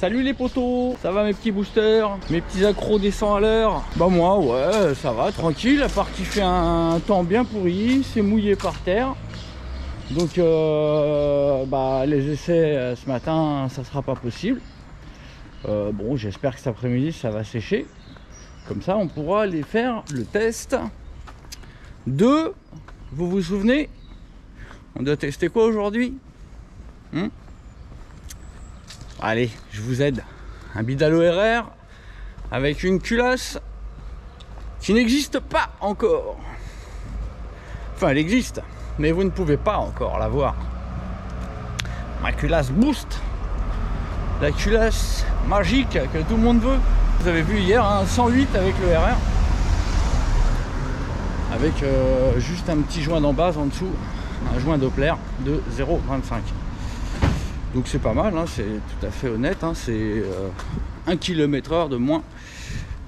Salut les potos, ça va mes petits boosters, mes petits accros des 100 à l'heure? Bah moi ouais, ça va, tranquille, à part qu'il fait un temps bien pourri, c'est mouillé par terre. Donc bah, les essais ce matin, ça sera pas possible. Bon, j'espère que cet après-midi ça va sécher. Comme ça on pourra aller faire le test de... Vous vous souvenez? On doit tester quoi aujourd'hui? Allez, je vous aide. Un Bidalo RR avec une culasse qui n'existe pas encore. Enfin, elle existe, mais vous ne pouvez pas encore la voir. Ma culasse Boost, la culasse magique que tout le monde veut. Vous avez vu hier un 108 avec le RR, avec juste un petit joint d'embase en dessous, un joint Doppler de 0,25. Donc c'est pas mal, hein, c'est tout à fait honnête, hein, c'est 1 km/h de moins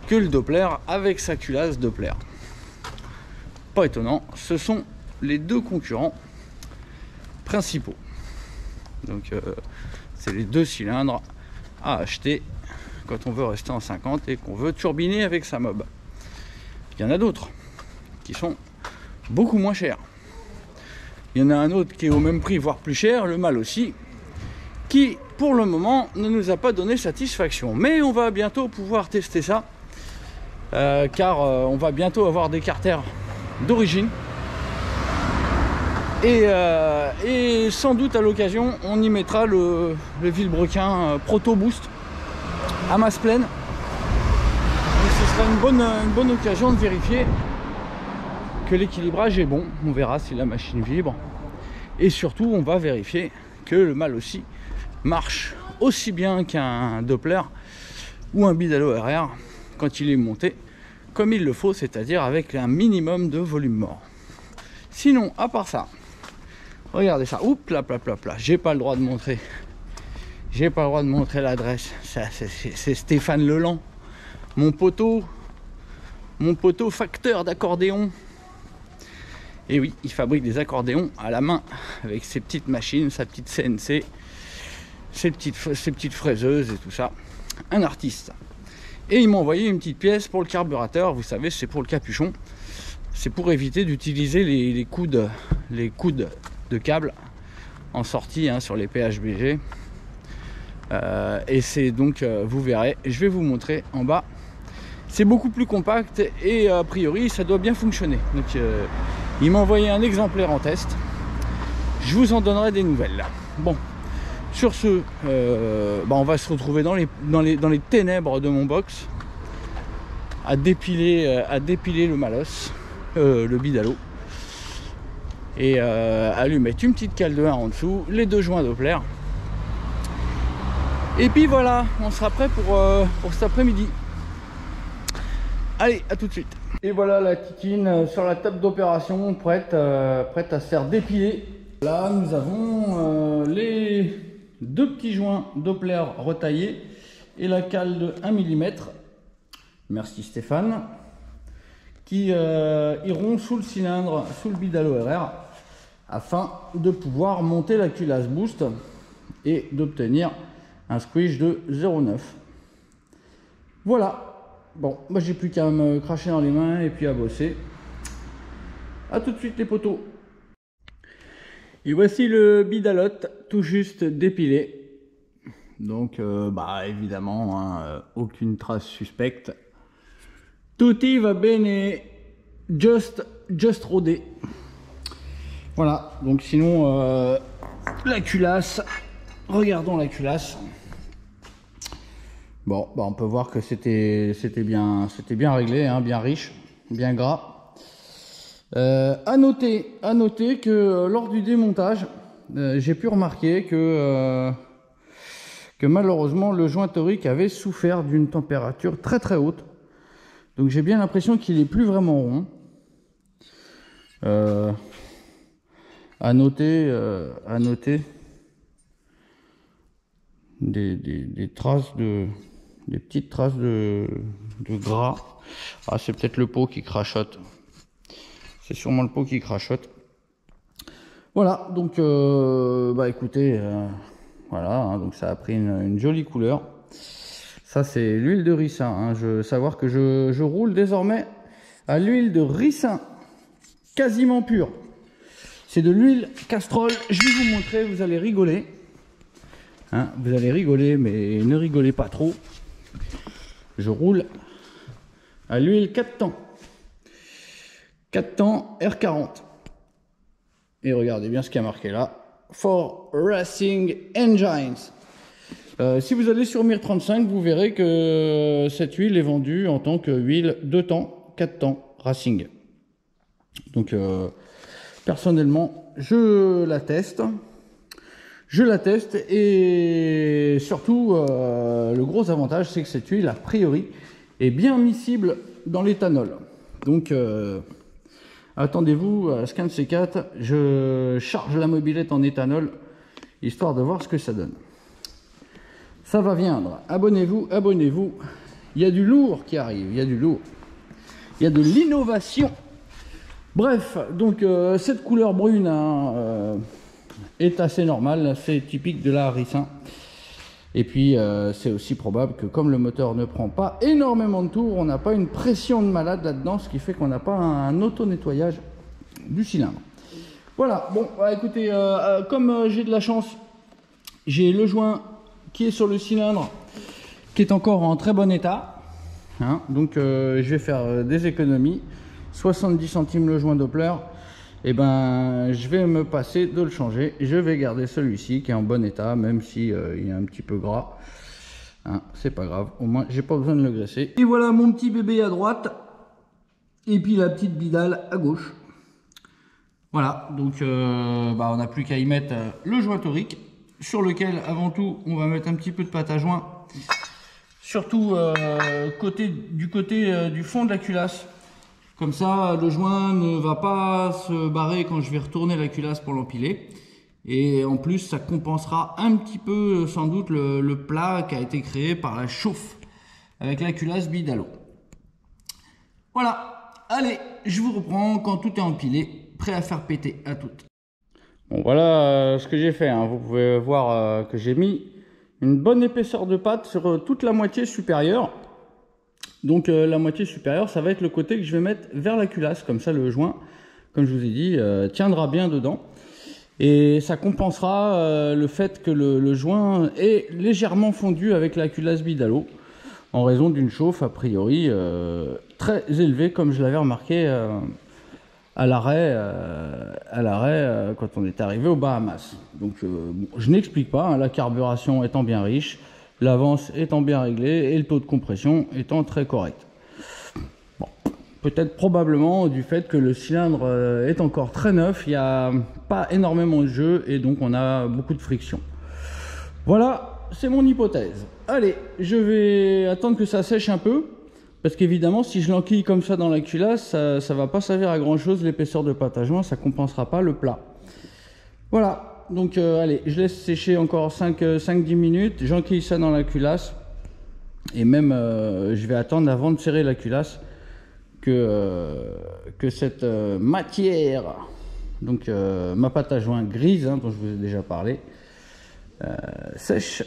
que le Doppler avec sa culasse Doppler. Pas étonnant, ce sont les deux concurrents principaux. Donc c'est les deux cylindres à acheter quand on veut rester en 50 et qu'on veut turbiner avec sa mob. Il y en a d'autres qui sont beaucoup moins chers. Il y en a un autre qui est au même prix, voire plus cher, le Mal aussi, qui pour le moment ne nous a pas donné satisfaction. Mais on va bientôt pouvoir tester ça, car on va bientôt avoir des carters d'origine. Et sans doute à l'occasion, on y mettra le Vilebrequin Proto Boost à masse pleine. Donc ce sera une bonne occasion de vérifier que l'équilibrage est bon. On verra si la machine vibre. Et surtout, on va vérifier que le Mal aussi marche aussi bien qu'un Doppler ou un Bidalo RR quand il est monté comme il le faut, c'est-à-dire avec un minimum de volume mort. Sinon, à part ça, regardez ça. Oups, là, j'ai pas le droit de montrer. J'ai pas le droit de montrer l'adresse. C'est Stéphane Leland, mon poteau facteur d'accordéon. Et oui, il fabrique des accordéons à la main avec ses petites machines, sa petite CNC, ses petites fraiseuses et tout ça. Un artiste. Et il m'a envoyé une petite pièce pour le carburateur. Vous savez, c'est pour le capuchon. C'est pour éviter d'utiliser les coudes de câble en sortie, hein, sur les PHBG. Et c'est donc, vous verrez, je vais vous montrer en bas. C'est beaucoup plus compact et a priori ça doit bien fonctionner. Donc il m'a envoyé un exemplaire en test. Je vous en donnerai des nouvelles là. Bon, sur ce, on va se retrouver dans les ténèbres de mon box à dépiler le Malos, le Bidalo, et à lui mettre une petite cale de 1 en dessous, les deux joints Doppler. Et puis voilà, on sera prêt pour cet après-midi. Allez, à tout de suite. Et voilà la Titine sur la table d'opération, prête à se faire dépiler. Là, nous avons les deux petits joints Doppler retaillés et la cale de 1 mm. Merci Stéphane. Qui iront sous le cylindre, sous le Bidalo RR, afin de pouvoir monter la culasse Boost et d'obtenir un squish de 0,9. Voilà. Bon, moi j'ai plus qu'à me cracher dans les mains et puis à bosser. A tout de suite les potos. Et voici le Bidalote tout juste dépilé. Donc bah évidemment, hein, aucune trace suspecte. Tutti va bene, just rodé. Voilà, donc sinon la culasse, regardons la culasse. Bon, bah on peut voir que c'était bien réglé, hein, bien riche, bien gras. À noter que lors du démontage, j'ai pu remarquer que malheureusement le joint torique avait souffert d'une température très très haute. Donc j'ai bien l'impression qu'il est plus vraiment rond. À noter des traces des petites traces de gras. Ah, c'est peut-être le pot qui crachote. C'est sûrement le pot qui crachote. Voilà, donc bah écoutez, voilà, hein, donc ça a pris une jolie couleur. Ça c'est l'huile de ricin, hein. Je veux savoir que je roule désormais à l'huile de ricin, quasiment pure. C'est de l'huile Castrol, je vais vous montrer, vous allez rigoler. Hein, vous allez rigoler, mais ne rigolez pas trop. Je roule à l'huile 4 temps. 4 temps R40. Et regardez bien ce qu'il y a marqué là. For Racing Engines. Si vous allez sur Mir35, vous verrez que cette huile est vendue en tant qu'huile 2 temps, 4 temps Racing. Donc personnellement, je la teste. Et surtout, le gros avantage, c'est que cette huile, a priori, est bien miscible dans l'éthanol. Donc, attendez-vous à ce qu'un de ces quatre, je charge la mobilette en éthanol, histoire de voir ce que ça donne. Ça va viendre. Abonnez-vous, abonnez-vous. Il y a du lourd qui arrive, il y a du lourd. Il y a de l'innovation. Bref, donc cette couleur brune hein, est assez normale, c'est typique de la ricin. Et puis c'est aussi probable que comme le moteur ne prend pas énormément de tours, on n'a pas une pression de malade là-dedans, ce qui fait qu'on n'a pas un auto-nettoyage du cylindre. Voilà, bon, bah, écoutez, comme j'ai de la chance, j'ai le joint qui est sur le cylindre, qui est encore en très bon état. Hein, donc je vais faire des économies. 70 centimes le joint Doppler. Et ben je vais me passer de le changer. Je vais garder celui-ci qui est en bon état, même si il est un petit peu gras. Hein, c'est pas grave, au moins j'ai pas besoin de le graisser. Et voilà mon petit bébé à droite. Et puis la petite bidale à gauche. Voilà, donc bah, on n'a plus qu'à y mettre le joint torique, sur lequel avant tout on va mettre un petit peu de pâte à joint. Surtout du côté du fond de la culasse. Comme ça, le joint ne va pas se barrer quand je vais retourner la culasse pour l'empiler. Et en plus, ça compensera un petit peu, sans doute, le plat qui a été créé par la chauffe avec la culasse bidalo. Voilà. Allez, je vous reprends quand tout est empilé, prêt à faire péter. À toutes. Bon, voilà ce que j'ai fait. Hein. Vous pouvez voir que j'ai mis une bonne épaisseur de pâte sur toute la moitié supérieure. Donc la moitié supérieure, ça va être le côté que je vais mettre vers la culasse. Comme ça, le joint, comme je vous ai dit, tiendra bien dedans. Et ça compensera le fait que le joint est légèrement fondu avec la culasse bidalo, en raison d'une chauffe a priori très élevée, comme je l'avais remarqué à l'arrêt quand on est arrivé aux Bahamas. Donc bon, je n'explique pas, hein, la carburation étant bien riche, l'avance étant bien réglée et le taux de compression étant très correct. Bon, peut-être probablement du fait que le cylindre est encore très neuf, il n'y a pas énormément de jeu et donc on a beaucoup de friction. Voilà, c'est mon hypothèse. Allez, je vais attendre que ça sèche un peu, parce qu'évidemment si je l'enquille comme ça dans la culasse, ça ne va pas servir à grand chose l'épaisseur de pâte à joint, ça ne compensera pas le plat. Voilà. Donc allez, je laisse sécher encore 5-10 minutes, j'enquille ça dans la culasse et même je vais attendre avant de serrer la culasse que cette matière, donc ma pâte à joint grise hein, dont je vous ai déjà parlé, sèche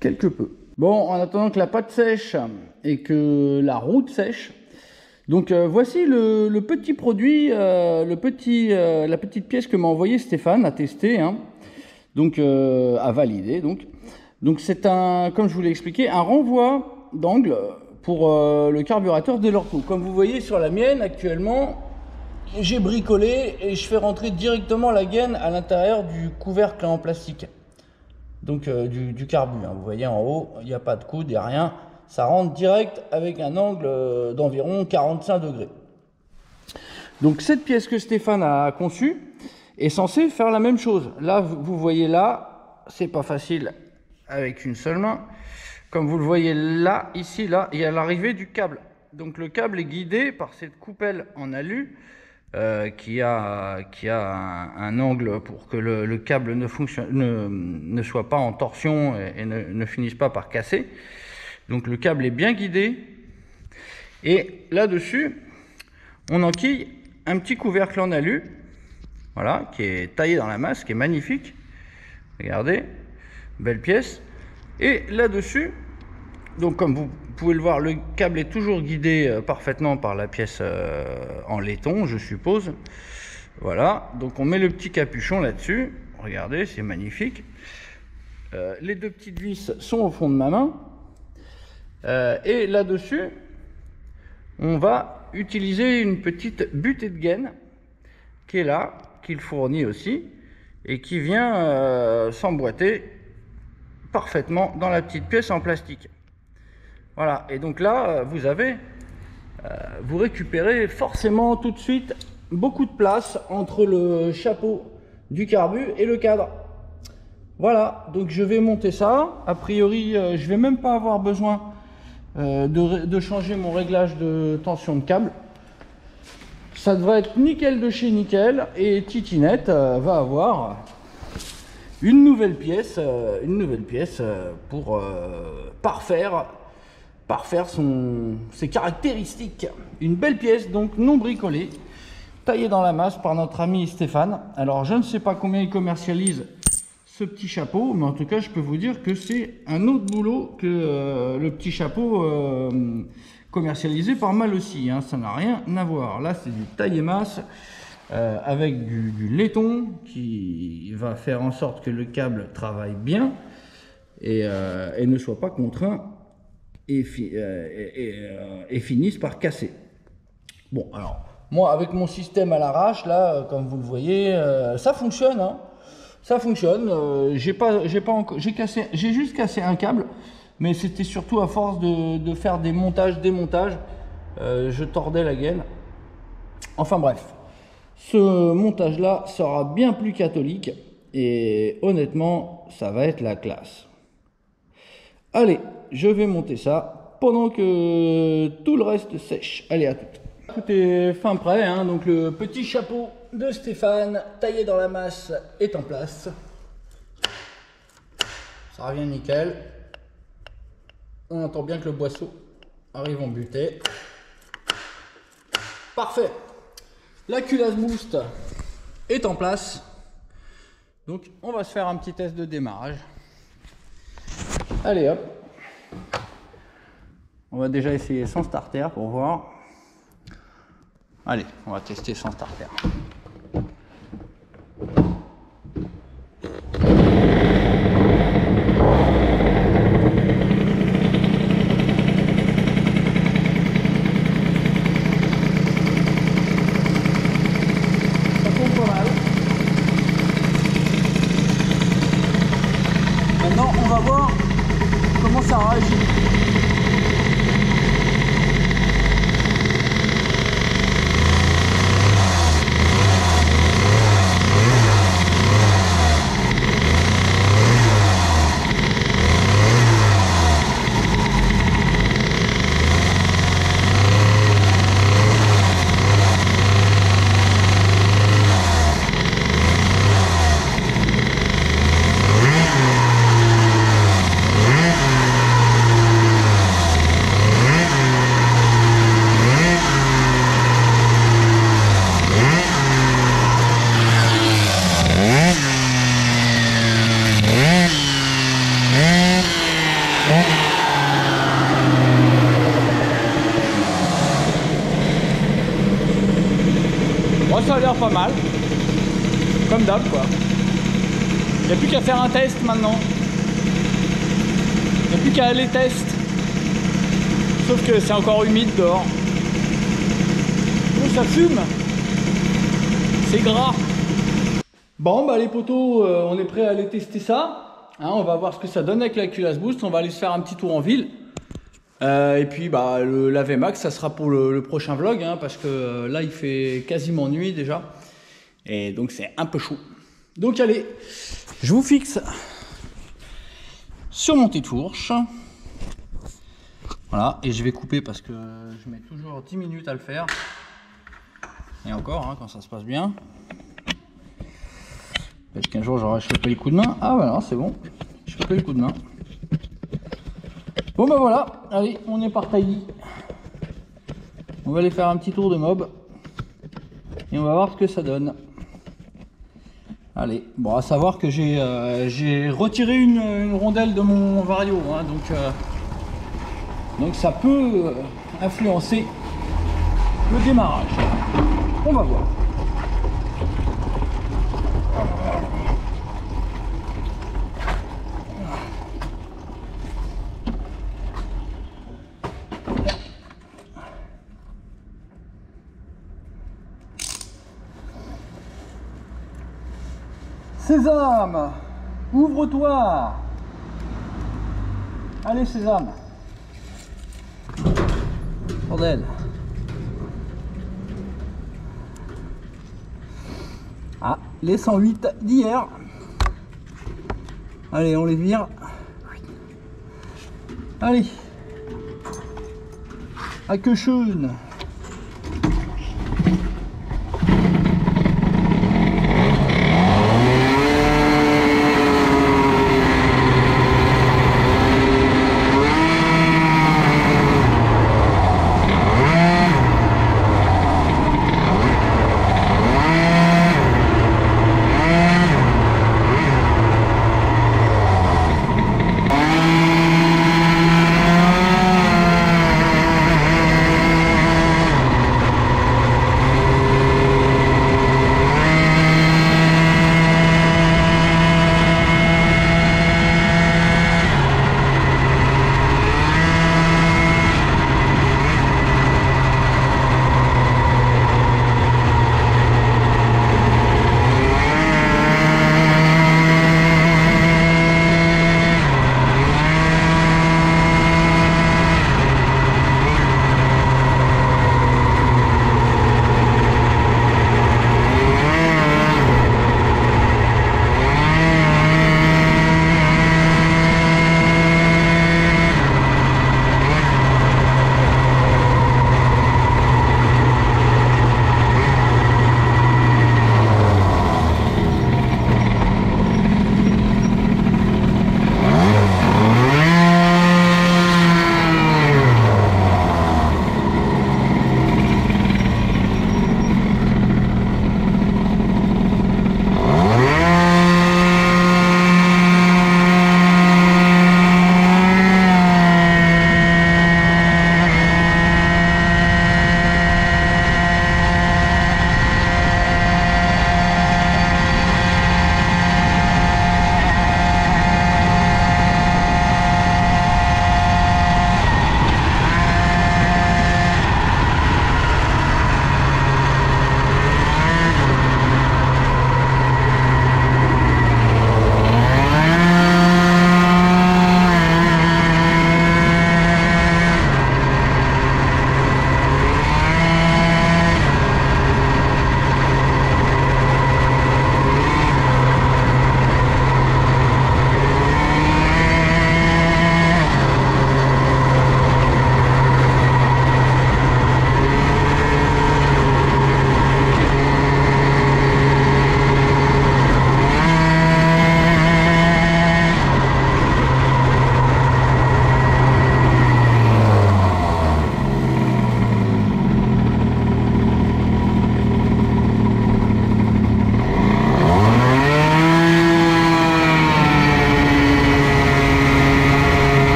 quelque peu. Bon, en attendant que la pâte sèche et que la route sèche, donc voici le petit produit, la petite pièce que m'a envoyé Stéphane à tester, hein, donc à valider. Donc c'est un, comme je vous l'ai expliqué, un renvoi d'angle pour le carburateur Delorto. Comme vous voyez sur la mienne actuellement, j'ai bricolé et je fais rentrer directement la gaine à l'intérieur du couvercle en plastique. Donc du carbu, hein. Vous voyez en haut, il n'y a pas de coude, il n'y a rien. Ça rentre direct avec un angle d'environ 45 degrés. Donc cette pièce que Stéphane a conçue est censée faire la même chose. Là, vous voyez là, c'est pas facile avec une seule main. Comme vous le voyez là, ici, là, il y a l'arrivée du câble. Donc le câble est guidé par cette coupelle en alu qui a un angle pour que le câble ne soit pas en torsion et ne finisse pas par casser. Donc le câble est bien guidé et là-dessus on enquille un petit couvercle en alu, voilà, qui est taillé dans la masse, qui est magnifique. Regardez, belle pièce. Et là-dessus Donc comme vous pouvez le voir, le câble est toujours guidé parfaitement par la pièce en laiton, je suppose. Voilà, donc on met le petit capuchon là-dessus. Regardez, c'est magnifique. Les deux petites vis sont au fond de ma main. Et là-dessus, on va utiliser une petite butée de gaine qui est là, qu'il fournit aussi, et qui vient s'emboîter parfaitement dans la petite pièce en plastique. Voilà, et donc là, vous récupérez forcément tout de suite beaucoup de place entre le chapeau du carbu et le cadre. Voilà, donc je vais monter ça. A priori, je vais même pas avoir besoin de changer mon réglage de tension de câble. Ça devrait être nickel de chez nickel, et Titinette va avoir une nouvelle pièce pour parfaire ses caractéristiques. Une belle pièce, donc non bricolée, taillée dans la masse par notre ami Stéphane. Alors je ne sais pas combien il commercialise ce petit chapeau, mais en tout cas je peux vous dire que c'est un autre boulot que le petit chapeau commercialisé par Mal aussi, hein. Ça n'a rien à voir. Là c'est du taillé masse avec du laiton qui va faire en sorte que le câble travaille bien et ne soit pas contraint et finisse par casser. Bon, alors moi avec mon système à l'arrache là, comme vous le voyez, ça fonctionne, hein. Ça fonctionne. J'ai juste cassé un câble, mais c'était surtout à force de faire des montages, démontages, je tordais la gaine. Enfin bref, ce montage là sera bien plus catholique et honnêtement ça va être la classe. Allez, je vais monter ça pendant que tout le reste sèche. Allez, à toutes. Tout est fin prêt, hein, donc le petit chapeau de Stéphane taillé dans la masse est en place. Ça revient nickel. On entend bien que le boisseau arrive en butée. Parfait. La culasse boost est en place. Donc on va se faire un petit test de démarrage. Allez hop. On va déjà essayer sans starter pour voir. Allez, on va tester sans starter. Ça tourne pas mal. Maintenant, on va voir comment ça réagit. Bon, ça a l'air pas mal, comme d'hab quoi. Il n'y a plus qu'à faire un test maintenant. Il n'y a plus qu'à aller test. Sauf que c'est encore humide dehors. Oh, ça fume. C'est gras. Bon bah les potos, on est prêt à aller tester ça. Hein, on va voir ce que ça donne avec la culasse boost. On va aller se faire un petit tour en ville. Et puis bah la VMAX ça sera pour le prochain vlog, hein, parce que là il fait quasiment nuit déjà et donc c'est un peu chaud. Donc allez, je vous fixe sur mon petit fourche. Voilà, et je vais couper parce que je mets toujours 10 minutes à le faire. Et encore, hein, quand ça se passe bien. Peut-être qu'un jour j'aurai chopé le coup de main. Ah voilà, c'est bon, j'ai chopé le coup de main. Bon bah voilà, allez, on est parti. On va aller faire un petit tour de mob. Et on va voir ce que ça donne. Allez, bon, à savoir que j'ai retiré une rondelle de mon Vario, hein, donc Donc ça peut influencer le démarrage. On va voir. Sésame, ouvre-toi. Allez Sésame. Bordel. Ah, les 108 d'hier. Allez, on les vire. Allez. À que schön.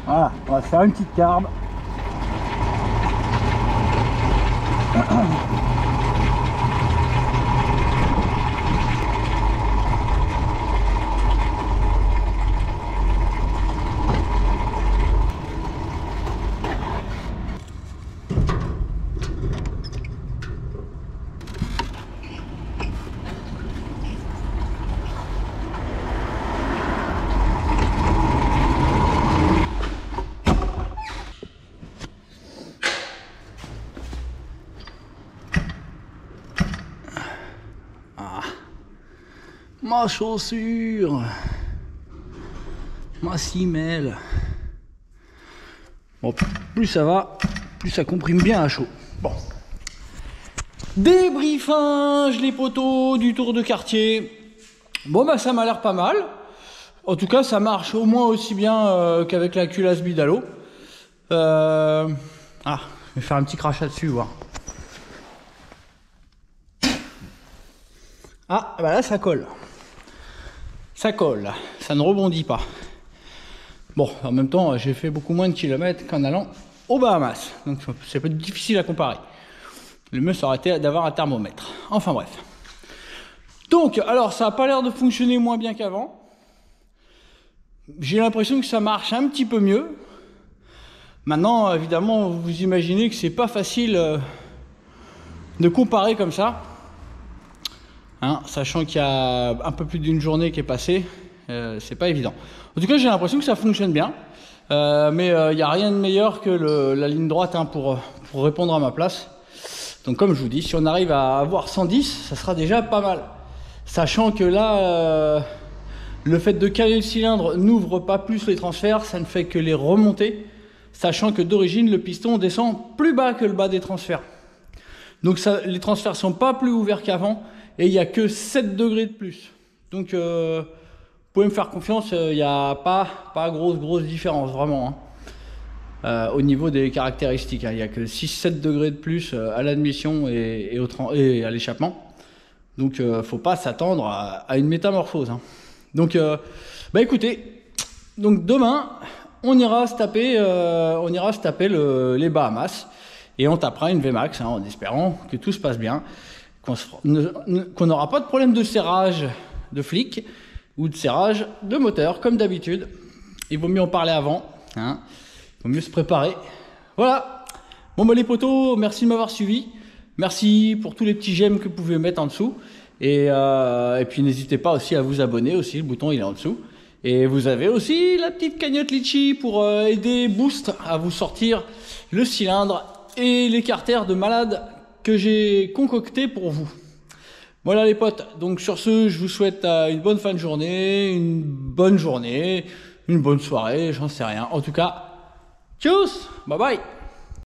Voilà, on va faire une petite carbe. Ma chaussure. Ma semelle. Bon, plus ça va, plus ça comprime bien à chaud. Bon. Débriefage les poteaux du tour de quartier. Bon bah ça m'a l'air pas mal. En tout cas ça marche au moins aussi bien qu'avec la culasse Bidalo. Ah, je vais faire un petit crachat dessus, voir. Ah bah là ça colle. Ça colle, ça ne rebondit pas. Bon, en même temps j'ai fait beaucoup moins de kilomètres qu'en allant aux Bahamas. Donc c'est pas difficile à comparer. Le mieux ça aurait été d'avoir un thermomètre. Enfin bref. Donc, alors ça n'a pas l'air de fonctionner moins bien qu'avant. J'ai l'impression que ça marche un petit peu mieux. Maintenant, évidemment, vous imaginez que c'est pas facile de comparer comme ça. Hein, sachant qu'il y a un peu plus d'une journée qui est passée, c'est pas évident. En tout cas, j'ai l'impression que ça fonctionne bien. Mais il n'y a rien de meilleur que la ligne droite hein, pour répondre à ma place. Donc comme je vous dis, si on arrive à avoir 110, ça sera déjà pas mal. Sachant que là, le fait de caler le cylindre n'ouvre pas plus les transferts, ça ne fait que les remonter. Sachant que d'origine, le piston descend plus bas que le bas des transferts. Donc ça, les transferts sont pas plus ouverts qu'avant et il n'y a que 7 degrés de plus. Donc vous pouvez me faire confiance, il n'y a pas grosse différence vraiment. Hein. Au niveau des caractéristiques, hein. Il n'y a que 6-7 degrés de plus à l'admission et à l'échappement. Donc faut pas s'attendre à une métamorphose. Hein. Donc bah écoutez, donc demain on ira se taper les Bahamas et on tapera une VMAX hein, en espérant que tout se passe bien, qu'on n'aura pas de problème de serrage de flic ou de serrage de moteur comme d'habitude. Il vaut mieux en parler avant. Hein. Il vaut mieux se préparer. Voilà. Bon bah les potos, merci de m'avoir suivi. Merci pour tous les petits j'aime que vous pouvez mettre en dessous. Et puis n'hésitez pas aussi à vous abonner aussi, le bouton il est en dessous. Et vous avez aussi la petite cagnotte Litchi pour aider Boost à vous sortir le cylindre et l'écarter de malade que j'ai concocté pour vous. Voilà les potes, donc sur ce, je vous souhaite une bonne fin de journée, une bonne soirée, j'en sais rien. En tout cas, tchuss, bye bye.